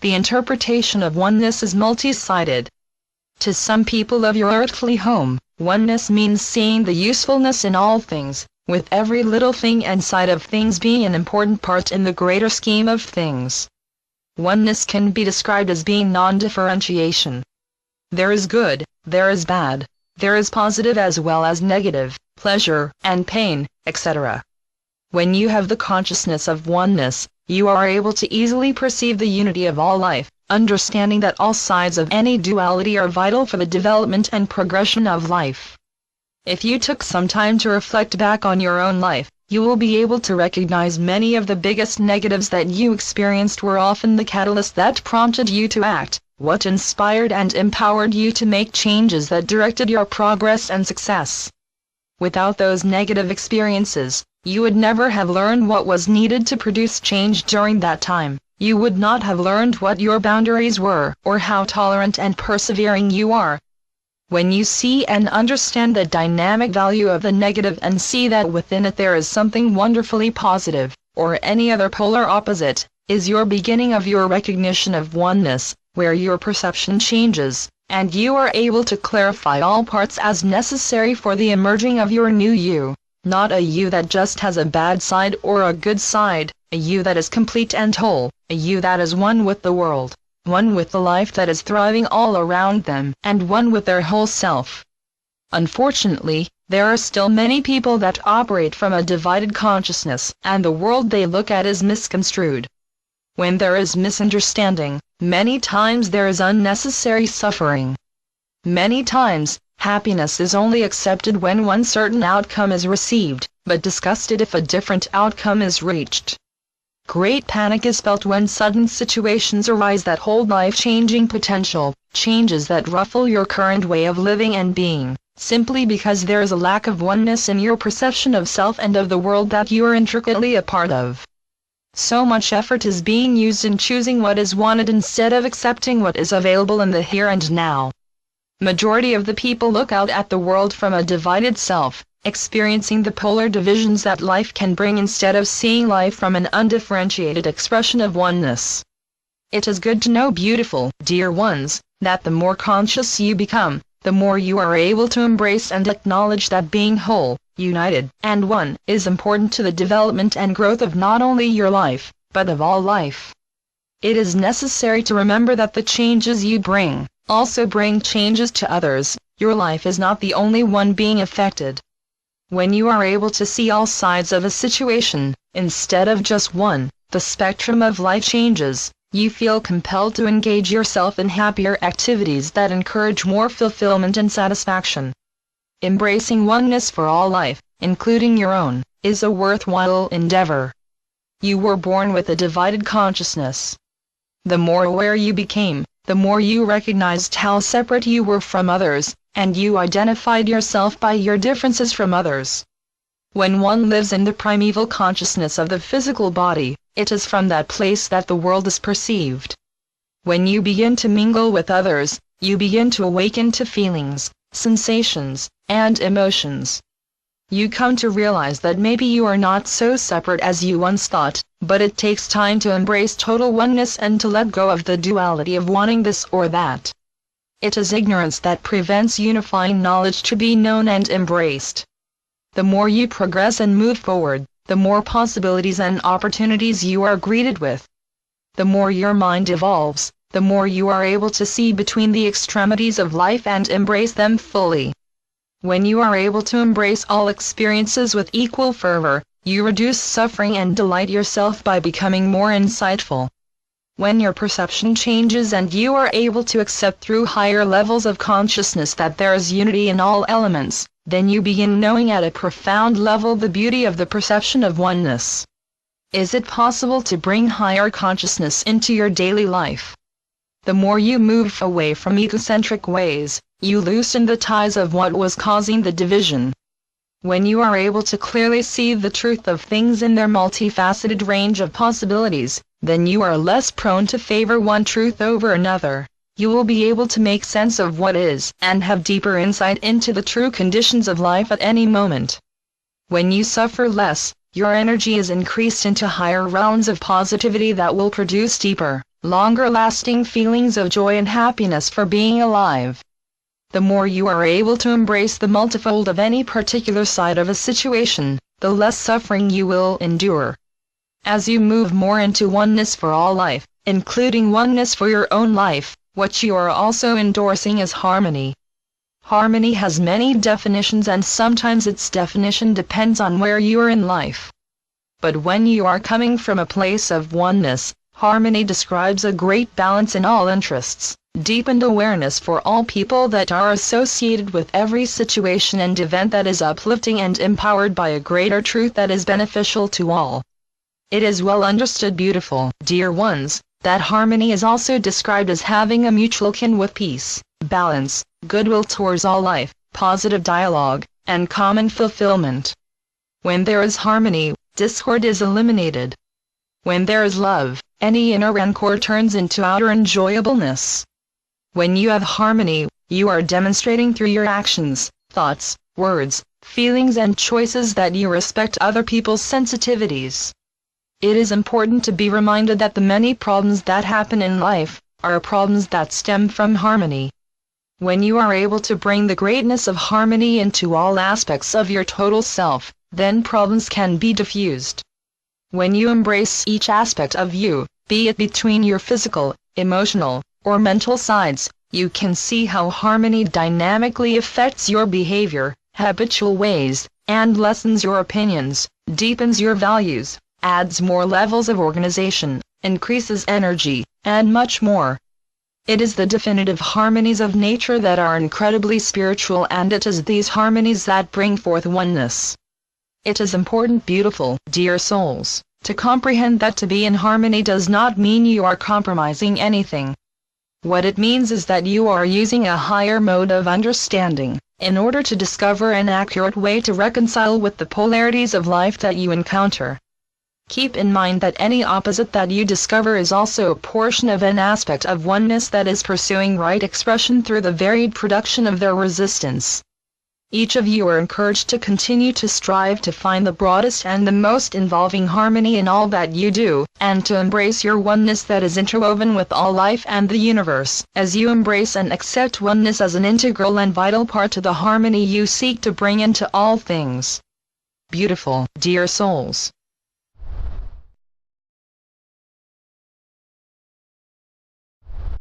the interpretation of oneness is multi-sided. To some people of your earthly home, oneness means seeing the usefulness in all things, with every little thing and side of things being an important part in the greater scheme of things. Oneness can be described as being non-differentiation. There is good, there is bad, there is positive as well as negative, pleasure and pain, etc. When you have the consciousness of oneness, you are able to easily perceive the unity of all life, understanding that all sides of any duality are vital for the development and progression of life. If you took some time to reflect back on your own life, you will be able to recognize many of the biggest negatives that you experienced were often the catalyst that prompted you to act, what inspired and empowered you to make changes that directed your progress and success. Without those negative experiences, you would never have learned what was needed to produce change during that time. You would not have learned what your boundaries were, or how tolerant and persevering you are. When you see and understand the dynamic value of the negative and see that within it there is something wonderfully positive, or any other polar opposite, is your beginning of your recognition of oneness, where your perception changes, and you are able to clarify all parts as necessary for the emerging of your new you, not a you that just has a bad side or a good side, a you that is complete and whole, a you that is one with the world, one with the life that is thriving all around them, and one with their whole self. Unfortunately, there are still many people that operate from a divided consciousness, and the world they look at is misconstrued. When there is misunderstanding, many times there is unnecessary suffering. Many times, happiness is only accepted when one certain outcome is received, but disgusted if a different outcome is reached. Great panic is felt when sudden situations arise that hold life-changing potential, changes that ruffle your current way of living and being, simply because there is a lack of oneness in your perception of self and of the world that you are intricately a part of. So much effort is being used in choosing what is wanted instead of accepting what is available in the here and now. Majority of the people look out at the world from a divided self, experiencing the polar divisions that life can bring instead of seeing life from an undifferentiated expression of oneness. It is good to know, beautiful, dear ones, that the more conscious you become, the more you are able to embrace and acknowledge that being whole, united, and one, is important to the development and growth of not only your life, but of all life. It is necessary to remember that the changes you bring, also bring changes to others. Your life is not the only one being affected. When you are able to see all sides of a situation, instead of just one, the spectrum of life changes. You feel compelled to engage yourself in happier activities that encourage more fulfillment and satisfaction. Embracing oneness for all life, including your own, is a worthwhile endeavor. You were born with a divided consciousness. The more aware you became, the more you recognized how separate you were from others, and you identified yourself by your differences from others. When one lives in the primeval consciousness of the physical body, it is from that place that the world is perceived. When you begin to mingle with others, you begin to awaken to feelings, sensations, and emotions. You come to realize that maybe you are not so separate as you once thought, but it takes time to embrace total oneness and to let go of the duality of wanting this or that. It is ignorance that prevents unifying knowledge to be known and embraced. The more you progress and move forward, the more possibilities and opportunities you are greeted with. The more your mind evolves, the more you are able to see between the extremities of life and embrace them fully. When you are able to embrace all experiences with equal fervor, you reduce suffering and delight yourself by becoming more insightful. When your perception changes and you are able to accept through higher levels of consciousness that there is unity in all elements, then you begin knowing at a profound level the beauty of the perception of oneness. Is it possible to bring higher consciousness into your daily life? The more you move away from egocentric ways, you loosen the ties of what was causing the division. When you are able to clearly see the truth of things in their multifaceted range of possibilities, then you are less prone to favor one truth over another. You will be able to make sense of what is, and have deeper insight into the true conditions of life at any moment. When you suffer less, your energy is increased into higher realms of positivity that will produce deeper, longer-lasting feelings of joy and happiness for being alive. The more you are able to embrace the multifold of any particular side of a situation, the less suffering you will endure. As you move more into oneness for all life, including oneness for your own life, what you are also endorsing is harmony. Harmony has many definitions, and sometimes its definition depends on where you are in life. But when you are coming from a place of oneness, harmony describes a great balance in all interests, deepened awareness for all people that are associated with every situation and event that is uplifting, and empowered by a greater truth that is beneficial to all. It is well understood, beautiful, dear ones, that harmony is also described as having a mutual kin with peace, balance, goodwill towards all life, positive dialogue, and common fulfillment. When there is harmony, discord is eliminated. When there is love, any inner rancor turns into outer enjoyableness. When you have harmony, you are demonstrating through your actions, thoughts, words, feelings and choices that you respect other people's sensitivities. It is important to be reminded that the many problems that happen in life are problems that stem from harmony. When you are able to bring the greatness of harmony into all aspects of your total self, then problems can be diffused. When you embrace each aspect of you, be it between your physical, emotional, or mental sides, you can see how harmony dynamically affects your behavior, habitual ways, and lessens your opinions, deepens your values, adds more levels of organization, increases energy, and much more. It is the definitive harmonies of nature that are incredibly spiritual, and it is these harmonies that bring forth oneness. It is important, beautiful, dear souls, to comprehend that to be in harmony does not mean you are compromising anything. What it means is that you are using a higher mode of understanding, in order to discover an accurate way to reconcile with the polarities of life that you encounter. Keep in mind that any opposite that you discover is also a portion of an aspect of oneness that is pursuing right expression through the varied production of their resistance. Each of you are encouraged to continue to strive to find the broadest and the most involving harmony in all that you do, and to embrace your oneness that is interwoven with all life and the universe, as you embrace and accept oneness as an integral and vital part to the harmony you seek to bring into all things. Beautiful, dear souls.